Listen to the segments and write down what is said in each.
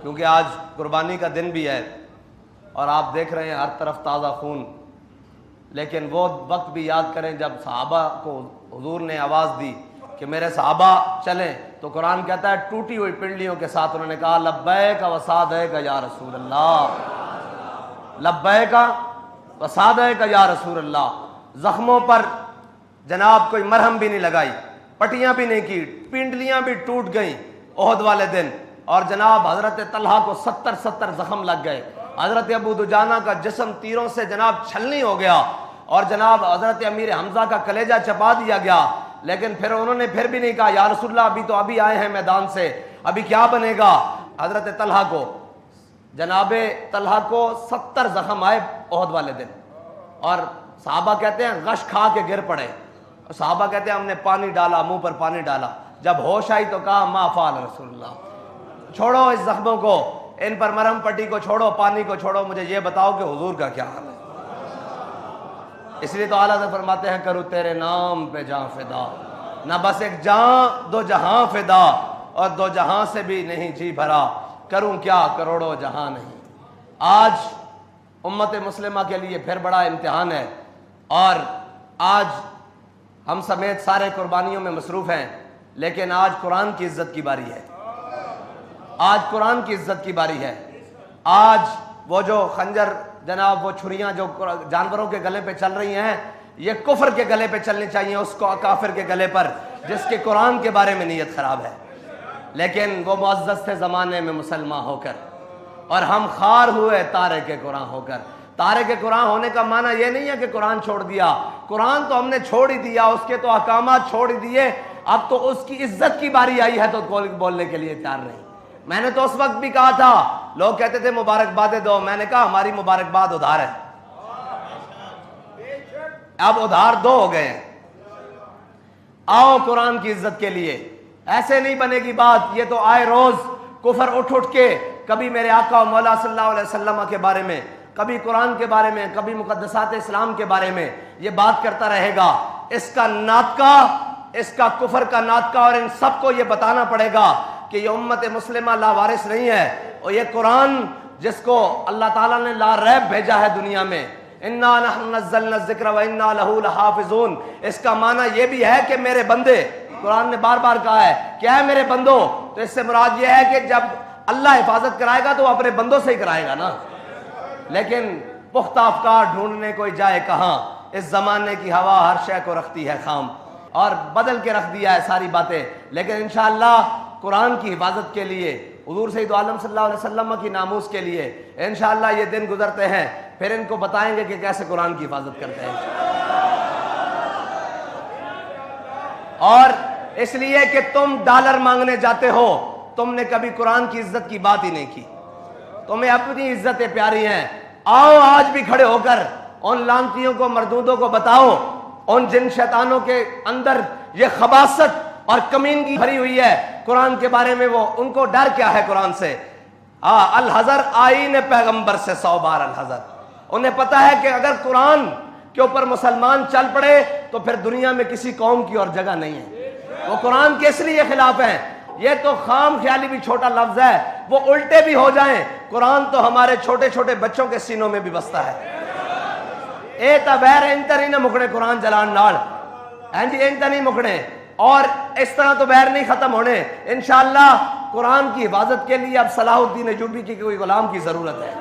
کیونکہ آج قربانی کا دن بھی ہے اور آپ دیکھ رہے ہیں ہر طرف تازہ خون، لیکن وہ وقت بھی یاد کریں جب صحابہ کو حضور نے آواز دی کہ میرے صحابہ چلیں، تو قرآن کہتا ہے ٹوٹی ہوئی پنڈلیوں کے ساتھ انہوں نے کہا لبیک و سعدیک یا رسول اللہ، لبیک و سعدیک یا رسول اللہ۔ زخموں پر جناب کوئی مرہم بھی نہیں لگائی، پٹیاں بھی نہیں کی، پنڈلیاں بھی ٹوٹ گئیں احد والے دن، اور جناب حضرت طلحہ کو 70 زخم لگ گئے، حضرت ابو دجانہ کا جسم تیروں سے جناب چھلنی ہو گیا، اور جناب حضرت امیر حمزہ کا کلیجہ چبا دیا گیا، لیکن پھر انہوں نے پھر بھی نہیں کہا یا رسول اللہ ابھی آئے ہیں میدان سے، ابھی کیا بنے گا۔ حضرت طلحہ کو جناب طلحہ کو 70 زخم آئے احد والے دن، اور صحابہ کہتے ہیں غش کھا کے گر پڑے، صحابہ کہتے ہیں ہم نے پانی ڈالا، منہ پر پانی ڈالا، جب ہوش آئی تو کہا ما فعل رسول اللہ، چھوڑو اس زخموں کو، ان پر مرہم پٹی کو چھوڑو، پانی کو چھوڑو، مجھے یہ بتاؤ کہ حضور کا کیا حال ہے۔ اس لیے تو اعلیٰ سے فرماتے ہیں کروں تیرے نام پہ جاں فدا، نہ بس ایک جاں دو جہاں فدا، اور دو جہاں سے بھی نہیں جی بھرا، کروں کیا کروڑوں جہاں نہیں۔ آج امت مسلمہ کے لیے پھر بڑا امتحان ہے، اور آج ہم سمیت سارے قربانیوں میں مصروف ہیں، لیکن آج قرآن کی عزت کی باری ہے، آج قرآن کی عزت کی باری ہے۔ آج وہ جو خنجر جناب، وہ چھریاں جو جانوروں کے گلے پہ چل رہی ہیں، یہ کفر کے گلے پہ چلنی چاہیے، اس کو کافر کے گلے پر جس کے قرآن کے بارے میں نیت خراب ہے، لیکن وہ معزز تھے زمانے میں مسلمان ہو کر، اور ہم خار ہوئے تارک قرآن ہو کر۔ تارک قرآن ہونے کا معنی یہ نہیں ہے کہ قرآن چھوڑ دیا، قرآن تو ہم نے چھوڑ ہی دیا، اس کے تو احکامات چھوڑ ہی دیے، اب تو اس کی عزت کی باری آئی ہے تو بولنے کے لیے تیار نہیں۔ میں نے تو اس وقت بھی کہا تھا، لوگ کہتے تھے مبارکبادیں دو، میں نے کہا ہماری مبارکباد ادھار ہے، اب ادھار دو ہو گئے ہیں، آؤ قرآن کی عزت کے لیے۔ ایسے نہیں بنے گی بات، یہ تو آئے روز کفر اٹھ کے کبھی میرے آقا و مولا صلی اللہ علیہ وسلم کے بارے میں، کبھی قرآن کے بارے میں، کبھی مقدسات اسلام کے بارے میں یہ بات کرتا رہے گا۔ اس کا ناطقہ، اس کا کفر کا ناطقہ، اور ان سب کو یہ بتانا پڑے گا کہ یہ امت مسلمہ لاوارث نہیں ہے، اور یہ قرآن جس کو اللہ تعالیٰ نے لا ریب بھیجا ہے دنیا میں، انا نحن نزلنا الذکر وانا لہ لحافظون، اس کا معنی یہ بھی ہے کہ میرے بندے، قرآن نے بار بار کہا ہے کیا ہے میرے بندو، تو اس سے مراد یہ ہے کہ جب اللہ حفاظت کرائے گا تو وہ اپنے بندوں سے ہی کرائے گا نا، لیکن پختہ افکار ڈھونڈنے کوئی جائے کہاں، اس زمانے کی ہوا ہر شے کو رکھتی ہے خام، اور بدل کے رکھ دیا ہے ساری باتیں، لیکن انشاءاللہ قرآن کی حفاظت کے لیے، حضور سید عالم صلی اللہ علیہ وسلم کی ناموس کے لیے انشاءاللہ یہ دن گزرتے ہیں، پھر ان کو بتائیں گے کہ کیسے قرآن کی حفاظت کرتے ہیں، اور اس لیے کہ تم ڈالر مانگنے جاتے ہو، تم نے کبھی قرآن کی عزت کی بات ہی نہیں کی، تمہیں اپنی عزتیں پیاری ہیں۔ آؤ آج بھی کھڑے ہو کر ان لعنتیوں کو، مردودوں کو بتاؤ، ان جن شیطانوں کے اندر یہ خباثت اور کمینگی بھری ہوئی ہے قرآن کے بارے میں، وہ ان کو ڈر کیا ہے قرآن سے۔ الحذر آئین پیغمبر سے 100 بار الحذر، انہیں پتا ہے کہ اگر قرآن کے اوپر مسلمان چل پڑے تو پھر دنیا میں کسی قوم کی اور جگہ نہیں ہے، وہ قرآن کے اس لیے خلاف ہیں۔ یہ تو خام خیالی بھی چھوٹا لفظ ہے، وہ الٹے بھی ہو جائیں، قرآن تو ہمارے چھوٹے چھوٹے بچوں کے سینوں میں بھی بستا ہے۔ اے تبیر انتر ہی نہ مکڑے قرآن جلان نال، جی انتر نہیں مکڑے، اور اس طرح تو بیر نہیں ختم ہونے۔ انشاءاللہ قرآن کی حفاظت کے لیے اب صلاح الدین ایوبی کی کوئی غلام کی ضرورت ہے،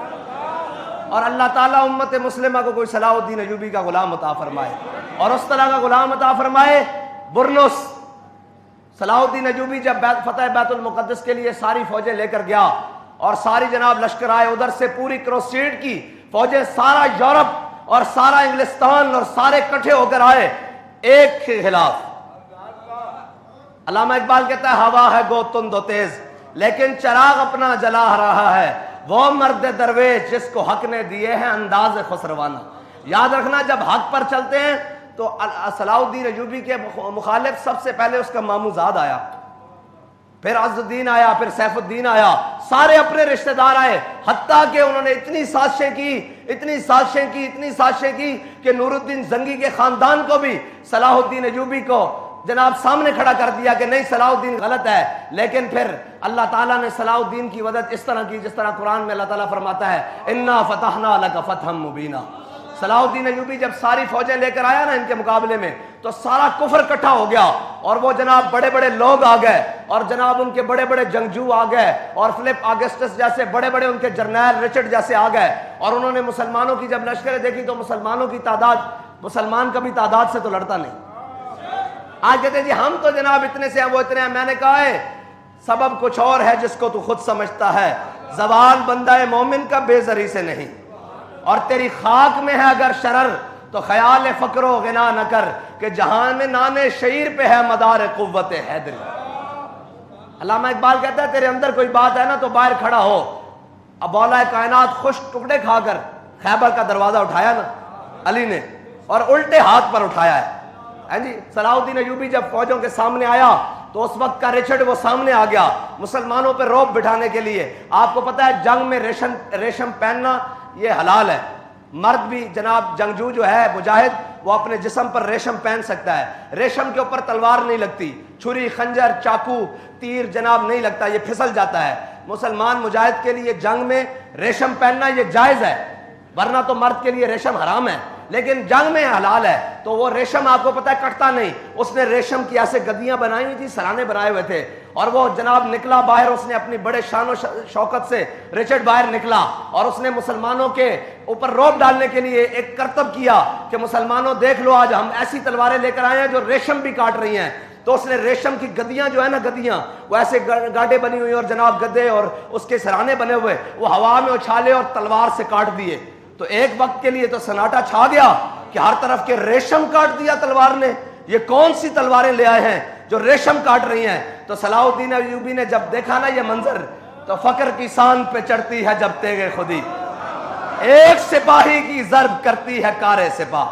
اور اللہ تعالیٰ امت مسلمہ کو کوئی صلاح الدین ایوبی کا غلام عطا فرمائے، اور اس طرح کا غلام عطا فرمائے۔ برنس صلاح الدین ایوبی جب فتح بیت المقدس کے لیے ساری فوجیں لے کر گیا، اور ساری جناب لشکر آئے ادھر سے، پوری کروسیڈ کی فوجیں، سارا یورپ اور سارا انگلستان اور سارے کٹھے ہو کر آئے ایک کے خلاف۔ علامہ اقبال کہتا ہے ہوا ہے گو تند و تیز لیکن چراغ اپنا جلا رہا ہے، وہ مرد درویش جس کو حق نے دیے ہیں انداز خسروانہ۔ یاد رکھنا جب حق پر چلتے ہیں تو صلاح الدین ایوبی کے مخالف سب سے پہلے اس کا ماموں زاد آیا، پھر عز الدین آیا، پھر سیف الدین آیا، سارے اپنے رشتہ دار آئے، حتیٰ کہ انہوں نے اتنی سازشیں کی کہ نور الدین زنگی کے خاندان کو بھی صلاح الدین ایوبی کو جناب سامنے کھڑا کر دیا کہ نہیں صلاح الدین غلط ہے، لیکن پھر اللہ تعالیٰ نے صلاح الدین کی مدد اس طرح کی جس طرح قرآن میں اللہ تعالیٰ فرماتا ہے انا فتحنا لک فتحا مبینا۔ صلاح الدین ایوبی جب ساری فوجیں لے کر آیا نا ان کے مقابلے میں تو سارا کفر اکٹھا ہو گیا، اور وہ جناب بڑے بڑے لوگ آ گئے، اور جناب ان کے بڑے بڑے جنگجو آ گئے، اور فلپ آگسٹس جیسے بڑے بڑے ان کے جرنیل رچرڈ جیسے آ گئے، اور انہوں نے مسلمانوں کی جب لشکریں دیکھی تو مسلمانوں کی تعداد مسلمان کبھی تعداد سے تو لڑتا نہیں۔ آج کہتے ہیں جی ہم تو جناب اتنے سے ہیں وہ اتنے ہیں، میں نے کہا ہے سبب کچھ اور ہے جس کو تو خود سمجھتا ہے، زوال بندہ مومن کا بے زری سے نہیں، اور تیری خاک میں ہے اگر شرر تو خیال فقر و غنا نہ کر کہ جہان میں نانے شعیر پہ ہے مدار قوت حیدری۔ علامہ اقبال کہتا ہے تیرے اندر کوئی بات ہے نا تو باہر کھڑا ہو۔ اب مولا کائنات خوش ٹکڑے کھا کر خیبر کا دروازہ اٹھایا نا علی نے، اور الٹے ہاتھ پر اٹھایا ہے جی۔ صلاح الدین ایوبی جب فوجوں کے سامنے آیا تو اس وقت کا رچرڈ وہ سامنے آ گیا مسلمانوں پہ روب بٹھانے کے لیے۔ آپ کو پتا ہے جنگ میں ریشم پہننا یہ حلال ہے، مرد بھی جناب جنگجو جو ہے مجاہد وہ اپنے جسم پر ریشم پہن سکتا ہے، ریشم کے اوپر تلوار نہیں لگتی، چھری خنجر چاقو تیر جناب نہیں لگتا، یہ پھسل جاتا ہے۔ مسلمان مجاہد کے لیے جنگ میں ریشم پہننا یہ جائز ہے، ورنہ تو مرد کے لیے ریشم حرام ہے، لیکن جنگ میں حلال ہے۔ تو وہ ریشم آپ کو پتا ہے کٹتا نہیں، اس نے ریشم کی ایسے گدیاں بنائی ہوئی تھی، سرانے بنائے ہوئے تھے، اور وہ جناب نکلا باہر، اس نے اپنی بڑے شان و شوکت سے رچرڈ باہر نکلا، اور اس نے مسلمانوں کے اوپر روب ڈالنے کے لیے ایک کرتب کیا کہ مسلمانوں دیکھ لو آج ہم ایسی تلواریں لے کر آئے ہیں جو ریشم بھی کاٹ رہی ہیں۔ تو اس نے ریشم کی گدیاں جو ہے نا گدیاں وہ ایسے گاڈے بنی ہوئی اور جناب گدے اور اس کے سرانے بنے ہوئے وہ ہوا میں اچھالے اور تلوار سے کاٹ دیے۔ تو ایک وقت کے لیے تو سناٹا چھا گیا کہ ہر طرف کے ریشم کاٹ دیا تلوار نے، یہ کون سی تلواریں لے آئے ہیں جو ریشم کاٹ رہی ہیں۔ تو صلاح الدین ایوبی نے جب دیکھا نا یہ منظر تو فقر کی سان پہ چڑھتی ہے جب تیغ خودی، ایک سپاہی کی ضرب کرتی ہے کار سپاہ،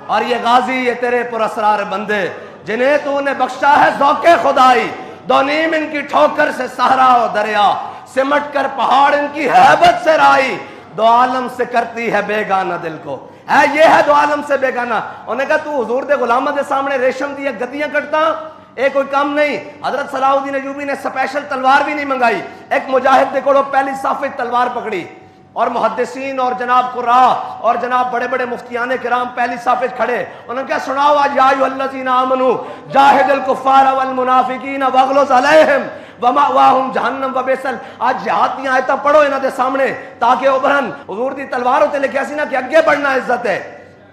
اور یہ غازی یہ تیرے پراسرار بندے جنہیں تو نے بخشا ہے ذوق خدائی، دو نیم ان کی ٹھوکر سے صحرا و دریا، سمٹ کر پہاڑ ان کی ہیبت سے رائی، دو عالم سے کرتی ہے بیگانہ دل کو، ہے یہ ہے دو عالم سے بیگانہ۔ انہوں نے کہا تو حضور دے غلامہ دے سامنے ریشم دی گدیاں کٹتا، ایک کوئی کام نہیں۔ حضرت صلاح الدین ایوبی نے سپیشل تلوار بھی نہیں منگائی، ایک مجاہد دے کوڑوں پہلی صافی تلوار پکڑی، اور محدثین اور جناب قراء اور جناب بڑے بڑے مفتیان کرام پہلی صف میں کھڑے، انہوں نے کہا سناؤ آج یا ایھا الذین آمنوا جاہد الکفار والمنافقین واغلظ علیہم ومأواہم جہنم وبئس، آج جہاد دی آیتاں پڑھو انہاں دے سامنے تاکہ ابھرن۔ حضور دی تلوار تے لکھیا سی نا کہ اگے بڑھنا عزت ہے،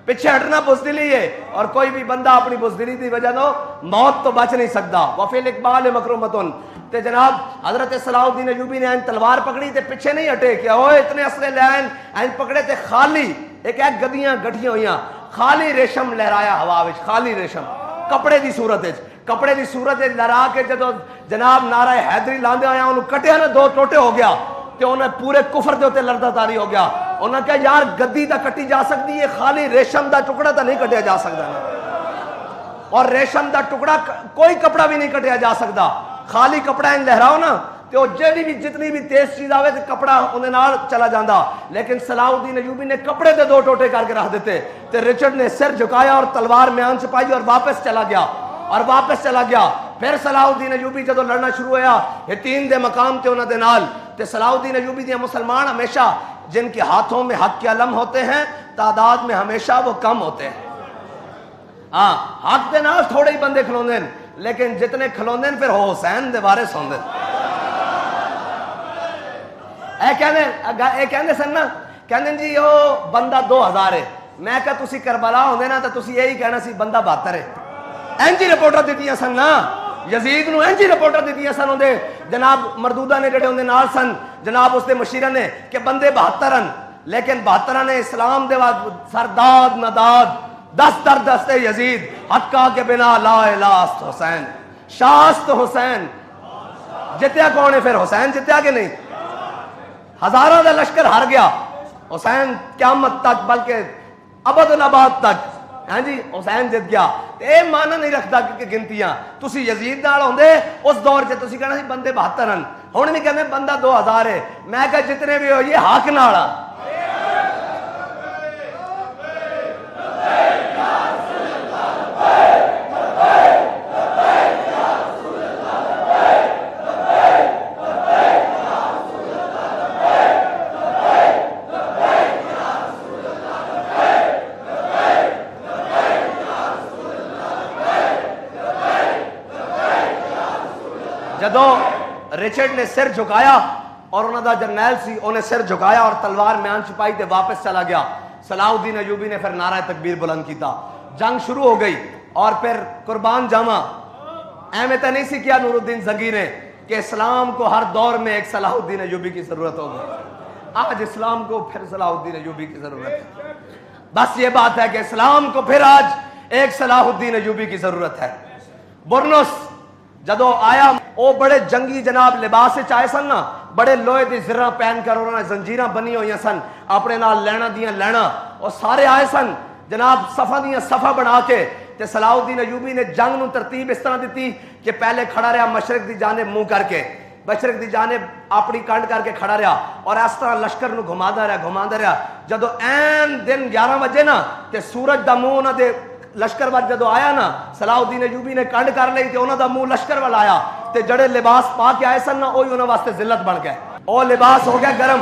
پیچھے ہٹنا بزدلی ہے، اور کوئی بھی بندہ اپنی بزدلی دی وجہ تو موت تو بچ نہیں سکتا۔ وفی الاقبال مکرمۃ، تے جناب حضرت صلاح الدین ایوبی نے تلوار پکڑی تے پیچھے نہیں ہٹے کہ اوئے اتنے اسلحے لے آئے، پکڑے تے خالی ایک گدیاں گٹھیاں ہوئیاں، خالی ریشم لہرایا ہوا وچ، خالی ریشم کپڑے دی صورت وچ، کپڑے دی صورت لہرا کے جدو جناب نعرہ حیدری لاندے آیا انہوں کٹیا نا دو ٹوٹے ہو گیا، تے انہیں پورے کفر دے اوتے لڑدا تاری ہو گیا۔ انہوں نے کہا یار گدی تا کٹی جا سکتی ہے، خالی ریشم دا ٹکڑا تا نہیں کٹیا جا سکتا، اور ریشم دا ٹکڑا کوئی کپڑا بھی نہیں کٹیا جا سکتا، خالی کپڑا ان لہراؤ نا تو جیڑی بھی جتنی بھی تیز چیز آوے تے کپڑا انہیں نال چلا جاندہ۔ لیکن صلاح الدین ایوبی نے کپڑے دے دو ٹوٹے کر کے رکھ دیتے، تے رچرڈ نے سر جھکایا اور تلوار میان چھپائی اور واپس چلا گیا۔ پھر صلاح الدین ایوبی جدو لڑنا شروع ہویا یہ تین دے مقام تے انہاں دے نال، تے صلاح الدین ایوبی دے مسلمان ہمیشہ جن کے ہاتھوں میں حق کے علم ہوتے ہیں تعداد میں ہمیشہ وہ کم ہوتے ہیں۔ ہاں حق دے نال تھوڑے ہی بندے کھلوندے ہیں، لیکن جتنے کھلوندے ہیں پھر ہو حسین دے وارث ہوندے اے کہندے سن نا، کہندے جی او بندہ 2000 ہے، میں کہا تسی کربلا ہوندے نا تو تسی یہی کہنا سی بندہ 72 ہے، اینجی رپورٹر دیتیاں سن نا، یزید نو اینجی رپورٹر دیتیاں سن ہوندے، جناب مردودہ نے جڑے ہوندے نال سن جناب اس دے مشیرہ نے کہ بندے 72 ہیں، لیکن 72 نے اسلام دے بعد سرداد نداد دست در دست یزید حقا کے بنا لا الہ است حسین، شاست حسین جتیا کون ہے؟ پھر حسین جتیا کہ نہیں؟ ہزاروں دا لشکر ہار گیا، حسین قیامت تک بلکہ ابد الاباد تک ہاں جی حسین جت گیا۔ اے مانا نہیں رکھتا کہ گنتیاں تسی یزید نال ہوندے اس دور سے تسی کہنا سی بندے 72 ہیں، ہن بھی کہندے بندہ 2000 ہے، میں کہا جتنے بھی ہو یہ حق نال آ۔ جدو رچرڈ نے سر جھکایا اور انہوں دا جرنیل سی انہیں سر جھکایا اور تلوار میان چھپائی تے واپس چلا گیا. صلاح الدین ایوبی نے پھر نعرہ تکبیر بلند کیتا. جنگ شروع ہو گئی اور پھر قربان جاواں احمد نہیں سی کیا نور الدین زنگی نے کہ اسلام کو ہر دور میں ایک صلاح الدین ایوبی کی ضرورت ہوگی. آج اسلام کو پھر صلاح الدین ایوبی کی ضرورت ہے. بس یہ بات ہے کہ اسلام کو پھر آج ایک صلاح الدین ایوبی کی ضرورت ہے. برنس جدو آیا وہ بڑے جنگی جناب لباس چائے سن نا, بڑے لوہے دی زرہ پہن کر انہوں نے زنجیراں بنی ہوئی سن, اپنے نال لینا دیاں لینا, اور سارے آئے سن جناب صفہ دیاں صفہ بنا کے. تے صلاح الدین ایوبی نے جنگ نو ترتیب اس طرح دیتی کہ پہلے کھڑا رہا مشرق دی جانب منہ کر کے, مشرق دی جانب اپنی کنڈ کر کے کھڑا رہا اور اس طرح لشکر نو گھمادا رہا. جدو این دن 11 بجے نا تے سورج دا منہ نہ دے لشکر وال جدو آیا نا, صلاح الدین ایوبی نے کنڈ کر لئی تے انہاں دا منہ لشکر وال آیا تے جڑے لباس پا کے آئے سن نا اوہی انہاں واسطے ذلت بن گئے. او لباس ہو گیا گرم,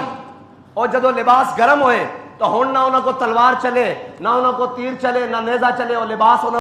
اور جدو لباس گرم ہوئے تو ہن نہ انہاں کو تلوار چلے, نہ انہاں کو تیر چلے, نہ نیزہ چلے, اور لباس